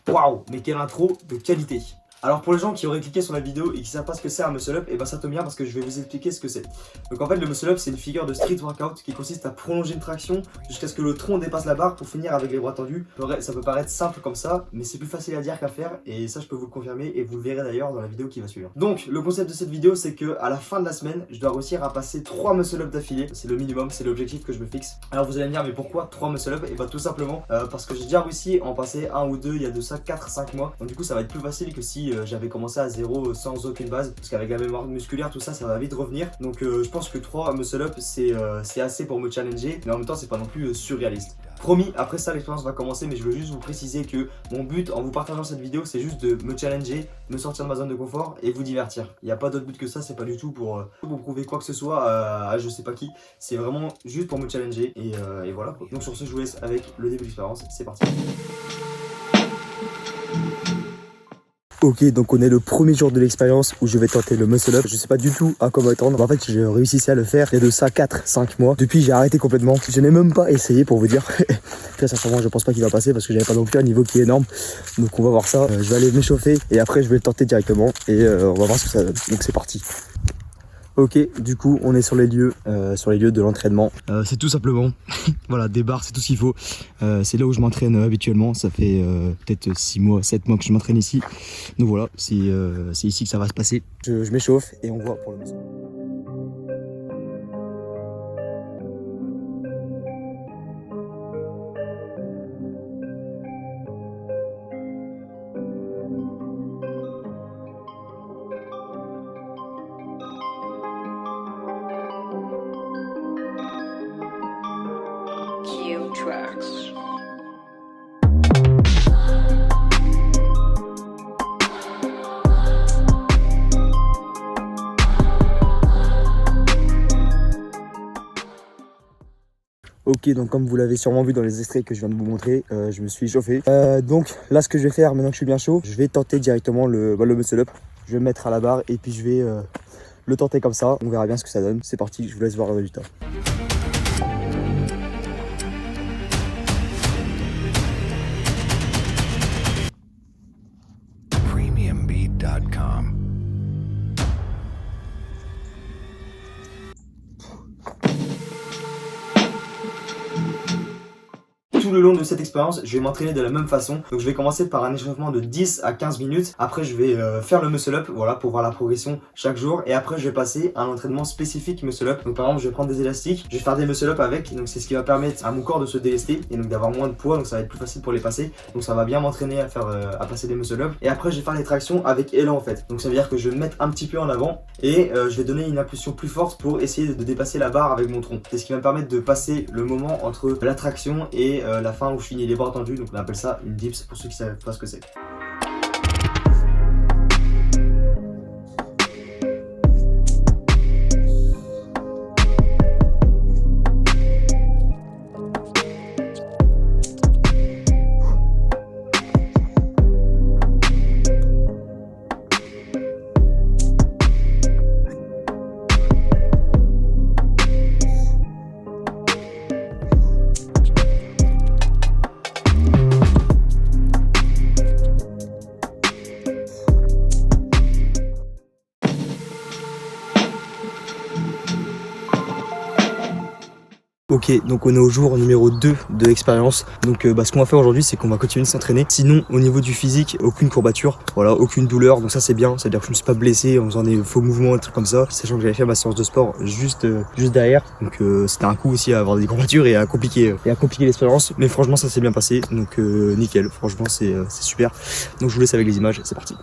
Waouh, mais quelle intro de qualité. Alors pour les gens qui auraient cliqué sur la vidéo et qui savent pas ce que c'est un muscle up, et ben ça tombe bien parce que je vais vous expliquer ce que c'est. Donc en fait le muscle up c'est une figure de street workout qui consiste à prolonger une traction jusqu'à ce que le tronc dépasse la barre pour finir avec les bras tendus. Ça peut paraître simple comme ça, mais c'est plus facile à dire qu'à faire et ça je peux vous le confirmer et vous le verrez d'ailleurs dans la vidéo qui va suivre. Donc le concept de cette vidéo c'est que à la fin de la semaine je dois réussir à passer 3 muscle up d'affilée. C'est le minimum, c'est l'objectif que je me fixe. Alors vous allez me dire mais pourquoi 3 muscle up? Et bah tout simplement parce que j'ai déjà réussi à en passer un ou deux il y a de ça 4-5 mois. Donc du coup ça va être plus facile que si j'avais commencé à zéro sans aucune base, parce qu'avec la mémoire musculaire tout ça va vite revenir. Donc je pense que 3 muscle up c'est assez pour me challenger, mais en même temps c'est pas non plus surréaliste. Promis, après ça l'expérience va commencer, mais je veux juste vous préciser que mon but en vous partageant cette vidéo c'est juste de me challenger, me sortir de ma zone de confort et vous divertir. Il n'y a pas d'autre but que ça, c'est pas du tout pour prouver quoi que ce soit à je sais pas qui, c'est vraiment juste pour me challenger et voilà. Donc sur ce je vous laisse avec le début de l'expérience, c'est parti. Ok, donc on est le premier jour de l'expérience où je vais tenter le muscle up. Je sais pas du tout à quoi m'attendre. En fait, je réussissais à le faire il y a de ça 4-5 mois. Depuis, j'ai arrêté complètement. Je n'ai même pas essayé pour vous dire. Très sincèrement, je pense pas qu'il va passer parce que j'avais pas non plus un niveau qui est énorme. Donc on va voir ça. Je vais aller m'échauffer et après je vais le tenter directement et on va voir ce que ça donne. Donc c'est parti. Ok, du coup on est sur les lieux de l'entraînement. C'est tout simplement, voilà, des barres, c'est tout ce qu'il faut. C'est là où je m'entraîne habituellement. Ça fait peut-être 6 mois, 7 mois que je m'entraîne ici. Donc voilà, c'est ici que ça va se passer. Je m'échauffe et on voit pour le muscle. Tracks. Ok, donc comme vous l'avez sûrement vu dans les extraits que je viens de vous montrer, je me suis chauffé. Donc là ce que je vais faire maintenant que je suis bien chaud, je vais tenter directement le muscle up. Je vais me mettre à la barre et puis je vais le tenter comme ça. On verra bien ce que ça donne. C'est parti, je vous laisse voir le résultat. Premiumbeat.com. Tout le long de cette expérience, je vais m'entraîner de la même façon. Donc je vais commencer par un échauffement de 10 à 15 minutes. Après je vais faire le muscle up, voilà, pour voir la progression chaque jour. Et après je vais passer à un entraînement spécifique muscle up. Donc par exemple je vais prendre des élastiques, je vais faire des muscle up avec. Donc c'est ce qui va permettre à mon corps de se délester et donc d'avoir moins de poids. Donc ça va être plus facile pour les passer. Donc ça va bien m'entraîner à faire à passer des muscle up. Et après je vais faire les tractions avec élan en fait. Donc ça veut dire que je vais me mettre un petit peu en avant et je vais donner une impulsion plus forte pour essayer de dépasser la barre avec mon tronc. C'est ce qui va me permettre de passer le moment entre la traction et la fin où je finis les bras tendus, donc on appelle ça une dips pour ceux qui savent pas ce que c'est. Ok, donc on est au jour numéro 2 de l'expérience. Donc ce qu'on va faire aujourd'hui, c'est qu'on va continuer de s'entraîner. Sinon, au niveau du physique, aucune courbature, voilà, aucune douleur. Donc ça c'est bien, c'est-à-dire que je me suis pas blessé en faisant des faux mouvements, des trucs comme ça. Sachant que j'avais fait ma séance de sport juste derrière. Donc c'était un coup aussi à avoir des courbatures et à compliquer l'expérience. Mais franchement ça s'est bien passé, donc nickel. Franchement c'est super. Donc je vous laisse avec les images, c'est parti.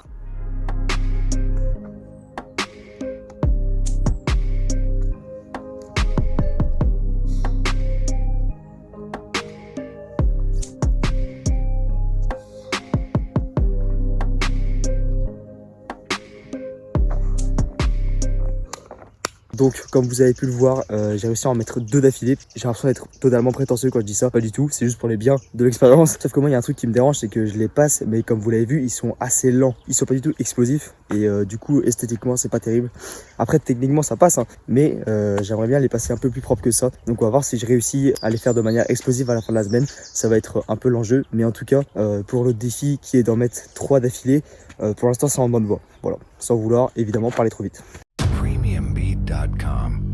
Donc comme vous avez pu le voir, j'ai réussi à en mettre 2 d'affilée. J'ai l'impression d'être totalement prétentieux quand je dis ça, pas du tout, c'est juste pour les biens de l'expérience. Sauf que moi il y a un truc qui me dérange, c'est que je les passe, mais comme vous l'avez vu, ils sont assez lents, ils sont pas du tout explosifs et du coup esthétiquement c'est pas terrible. Après techniquement ça passe, hein, mais j'aimerais bien les passer un peu plus propres que ça. Donc on va voir si je réussis à les faire de manière explosive à la fin de la semaine. Ça va être un peu l'enjeu, mais en tout cas pour le défi qui est d'en mettre 3 d'affilée, pour l'instant c'est en bonne voie. Voilà, sans vouloir évidemment parler trop vite. Premiumbeat.com.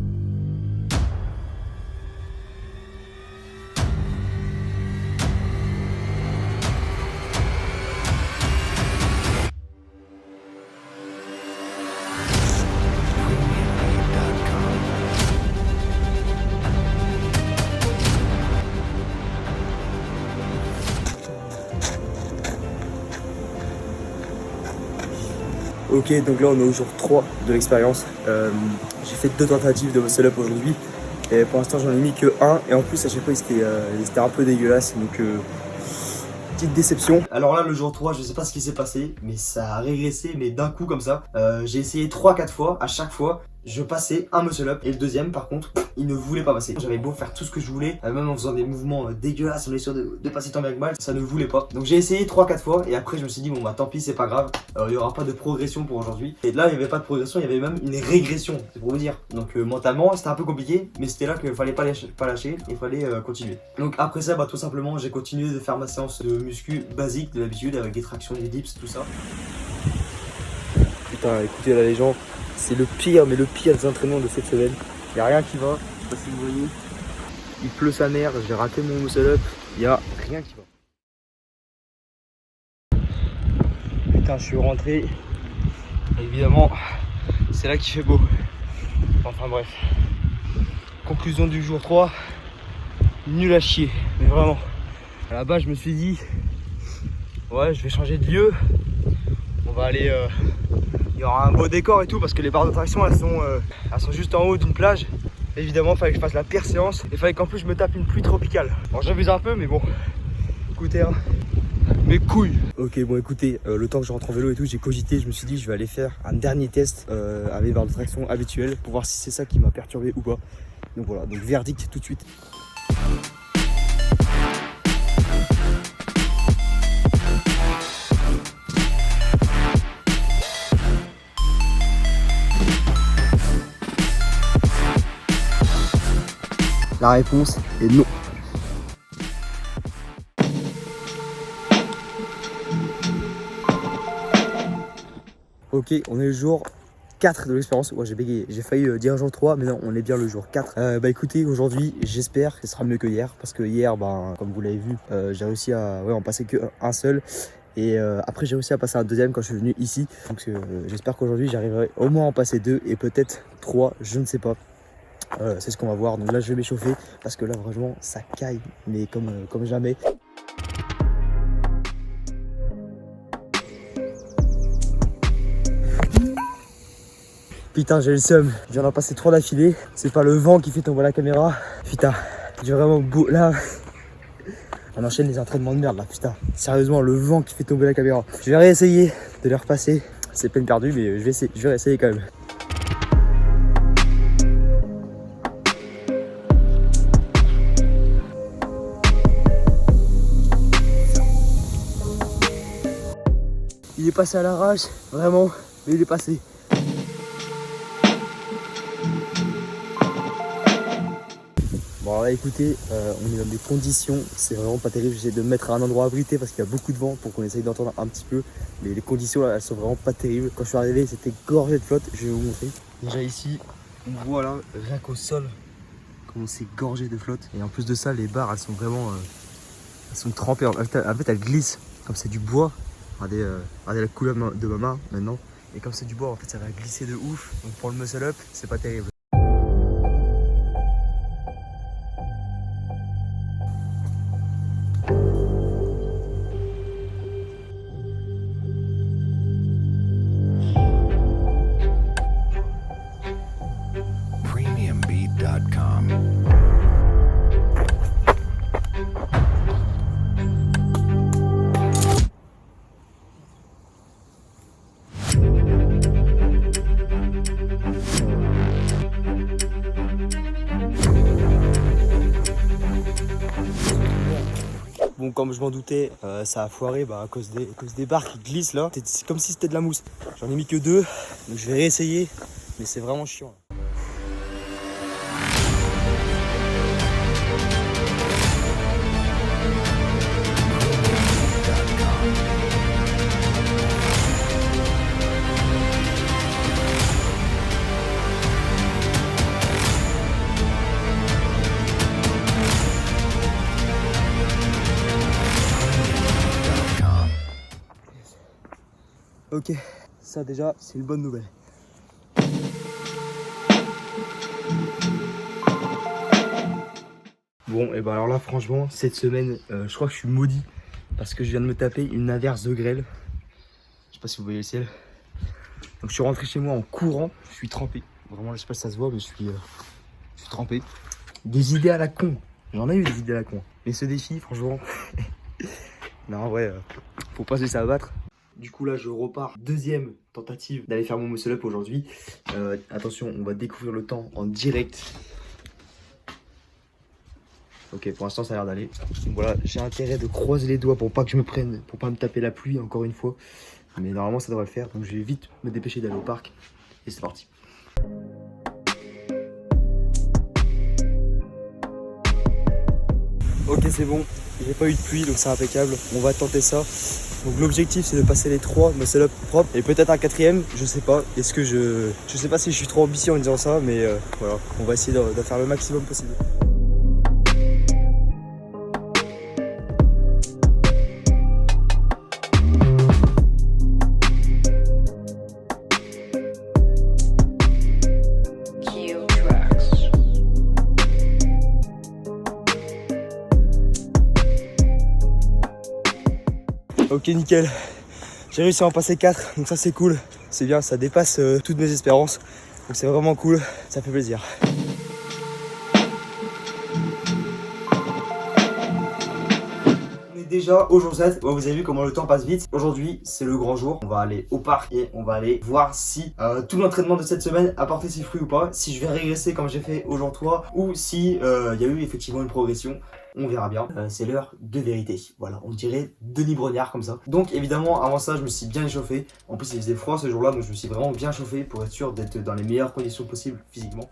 Ok, donc là on est au jour 3 de l'expérience. J'ai fait 2 tentatives de muscle up aujourd'hui. Et pour l'instant j'en ai mis que 1. Et en plus à chaque fois c'était un peu dégueulasse. Donc petite déception. Alors là le jour 3, je sais pas ce qui s'est passé, mais ça a régressé, mais d'un coup comme ça. J'ai essayé 3-4 fois, à chaque fois je passais un muscle up. Et le deuxième par contre, il ne voulait pas passer. J'avais beau faire tout ce que je voulais, même en faisant des mouvements dégueulasses, en essayant de passer tant bien que mal, ça ne voulait pas. Donc j'ai essayé 3-4 fois et après je me suis dit bon bah tant pis, c'est pas grave, il n'y aura pas de progression pour aujourd'hui. Et là il n'y avait pas de progression, il y avait même une régression, c'est pour vous dire. Donc mentalement c'était un peu compliqué, mais c'était là qu'il fallait pas lâcher, il fallait continuer. Donc après ça bah tout simplement j'ai continué de faire ma séance de muscu basique de l'habitude avec des tractions, des dips, tout ça. Putain écoutez là les gens, c'est le pire, mais le pire des entraînements de cette semaine. Il n'y a rien qui va, je sais pas si vous voyez. Il pleut sa mère, j'ai raté mon muscle up, il n'y a rien qui va. Putain, je suis rentré. Et évidemment, c'est là qu'il fait beau. Enfin bref. Conclusion du jour 3. Nul à chier, mais vraiment. Là-bas, je me suis dit, ouais, je vais changer de lieu. On va aller... il y aura un beau décor et tout parce que les barres d'attraction elles sont juste en haut d'une plage. Évidemment il fallait que je fasse la pire séance et il fallait qu'en plus je me tape une pluie tropicale. Bon j'abuse un peu mais bon, écoutez hein, mes couilles. Ok bon écoutez, le temps que je rentre en vélo et tout, j'ai cogité, je me suis dit je vais aller faire un dernier test à mes barres d'attraction habituelles pour voir si c'est ça qui m'a perturbé ou pas. Donc voilà, donc verdict tout de suite. La réponse est non. Ok, on est le jour 4 de l'expérience. Ouais, j'ai bégayé, j'ai failli dire jour 3, mais non, on est bien le jour 4. Bah écoutez, aujourd'hui, j'espère que ce sera mieux que hier. Parce que hier, bah, comme vous l'avez vu, j'ai réussi à en passer qu'un seul. Et après, j'ai réussi à passer un deuxième quand je suis venu ici. Donc j'espère qu'aujourd'hui, j'arriverai au moins à en passer 2 et peut-être 3, je ne sais pas. C'est ce qu'on va voir, donc là je vais m'échauffer parce que là vraiment ça caille mais comme jamais. Putain j'ai le seum, je viens d'en passer 3 d'affilée, c'est pas le vent qui fait tomber la caméra. Putain, j'ai vraiment beau là. On enchaîne les entraînements de merde là, putain. Sérieusement le vent qui fait tomber la caméra. Je vais réessayer de les repasser, c'est peine perdue mais je vais réessayer quand même. Il est passé à l'arrache, vraiment, mais il est passé. Bon là écoutez, on est dans des conditions, c'est vraiment pas terrible. J'essaie de me mettre à un endroit abrité parce qu'il y a beaucoup de vent pour qu'on essaye d'entendre un petit peu. Mais les conditions là, elles sont vraiment pas terribles. Quand je suis arrivé, c'était gorgé de flotte, je vais vous montrer. Déjà ici, on voit là, rien qu'au sol, comment c'est gorgé de flotte. Et en plus de ça, les barres, elles sont vraiment, elles sont trempées. En fait, elles glissent, comme c'est du bois. Regardez la couleur de ma main maintenant. Et comme c'est du bois, en fait, ça va glisser de ouf. Donc pour le muscle up, c'est pas terrible. Premiumbeat.com. comme je m'en doutais, ça a foiré à cause des barres qui glissent là. C'est comme si c'était de la mousse. J'en ai mis que 2, donc je vais réessayer, mais c'est vraiment chiant. Ok, ça déjà, c'est une bonne nouvelle. Bon, et alors là, franchement, cette semaine, je crois que je suis maudit parce que je viens de me taper une averse de grêle. Je sais pas si vous voyez le ciel. Donc je suis rentré chez moi en courant, je suis trempé. Vraiment, je sais pas si ça se voit, mais je suis trempé. Des idées à la con. J'en ai eu des idées à la con. Mais ce défi, franchement, non, en vrai, faut pas se laisser abattre. Du coup là je repars, deuxième tentative d'aller faire mon muscle up aujourd'hui. Attention, on va découvrir le temps en direct. Ok, pour l'instant ça a l'air d'aller. Voilà, j'ai intérêt de croiser les doigts pour pas que je me prenne, pour pas me taper la pluie encore une fois. Mais normalement ça devrait le faire, donc je vais vite me dépêcher d'aller au parc. Et c'est parti. Ok, c'est bon, j'ai pas eu de pluie donc c'est impeccable. On va tenter ça. Donc l'objectif c'est de passer les 3 muscle-up propres et peut-être un 4ème, je sais pas. Est-ce que je sais pas si je suis trop ambitieux en disant ça, mais voilà, on va essayer de faire le maximum possible. Ok, nickel. J'ai réussi à en passer 4, donc ça c'est cool. C'est bien, ça dépasse toutes mes espérances. Donc c'est vraiment cool, ça fait plaisir. On est déjà au jour 7. Bon, vous avez vu comment le temps passe vite. Aujourd'hui, c'est le grand jour. On va aller au parc et on va aller voir si tout l'entraînement de cette semaine a porté ses fruits ou pas. Si je vais régresser comme j'ai fait au jour 3 ou si il y a eu effectivement une progression. On verra bien. C'est l'heure de vérité. Voilà, on dirait Denis Brognard comme ça. Donc évidemment, avant ça, je me suis bien échauffé. En plus, il faisait froid ce jour-là, donc je me suis vraiment bien chauffé pour être sûr d'être dans les meilleures conditions possibles physiquement.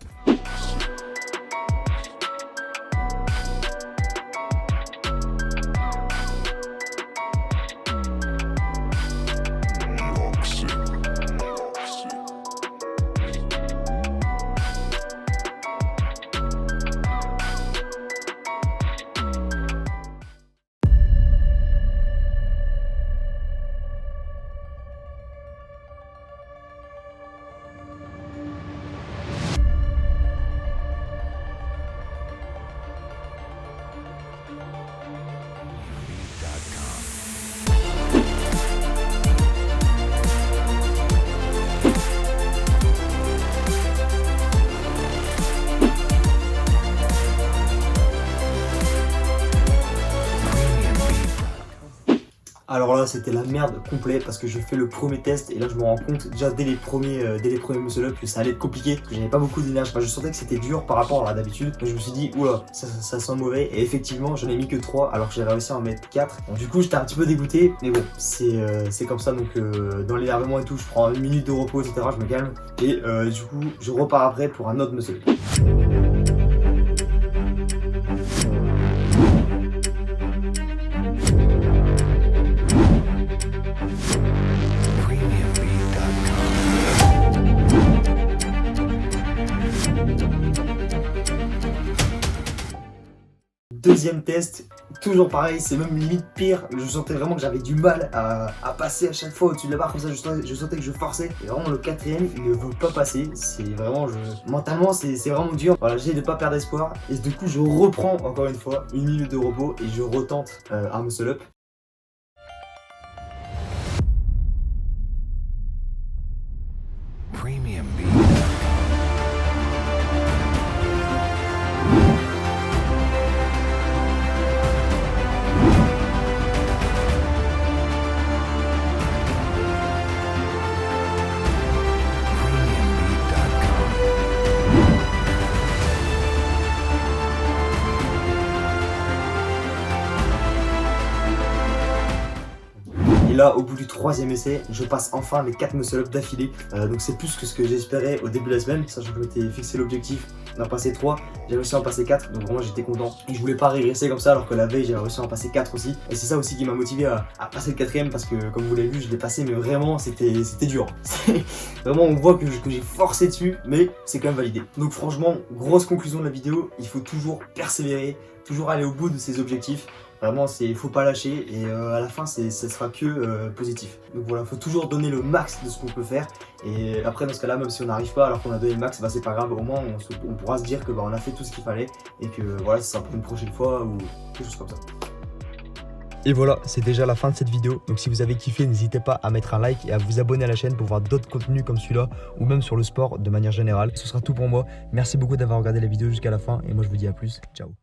Alors là c'était la merde complète parce que je fais le premier test et là je me rends compte déjà dès les premiers muscle-up que ça allait être compliqué, que j'avais pas beaucoup d'énergie. Enfin, je sentais que c'était dur par rapport à d'habitude, donc je me suis dit oula ça sent mauvais et effectivement j'en ai mis que 3 alors que j'ai réussi à en mettre 4. Donc du coup j'étais un petit peu dégoûté mais bon c'est comme ça, donc dans l'énervement et tout je prends une minute de repos etc, je me calme et du coup je repars après pour un autre muscle-up. Deuxième test, toujours pareil, c'est même limite pire. Je sentais vraiment que j'avais du mal à passer à chaque fois au-dessus de la barre comme ça. Je sentais que je forçais. Et vraiment le 4ème, il ne veut pas passer. C'est vraiment, mentalement, c'est vraiment dur. Voilà, j'essaie de pas perdre espoir. Et du coup, je reprends encore une fois une minute de repos et je retente un muscle-up. Premium beat. là, au bout du 3e essai, je passe enfin les 4 muscle-up d'affilée. Donc c'est plus que ce que j'espérais au début de la semaine, sachant que je m'étais fixé l'objectif d'en passer 3. J'ai réussi à en passer 4, donc vraiment j'étais content. Et je voulais pas régresser comme ça, alors que la veille j'ai réussi à en passer 4 aussi. Et c'est ça aussi qui m'a motivé à passer le 4e, parce que comme vous l'avez vu, je l'ai passé, mais vraiment c'était dur. Vraiment on voit que j'ai forcé dessus, mais c'est quand même validé. Donc franchement, grosse conclusion de la vidéo, il faut toujours persévérer, toujours aller au bout de ses objectifs. Vraiment, faut pas lâcher et à la fin, ça sera que positif. Donc voilà, faut toujours donner le max de ce qu'on peut faire. Et après, dans ce cas-là, même si on n'arrive pas alors qu'on a donné le max, bah, c'est pas grave. Au moins, on pourra se dire que bah, on a fait tout ce qu'il fallait et que voilà, ça sera pour une prochaine fois ou quelque chose comme ça. Et voilà, c'est déjà la fin de cette vidéo. Donc si vous avez kiffé, n'hésitez pas à mettre un like et à vous abonner à la chaîne pour voir d'autres contenus comme celui-là ou même sur le sport de manière générale. Ce sera tout pour moi. Merci beaucoup d'avoir regardé la vidéo jusqu'à la fin et moi je vous dis à plus. Ciao.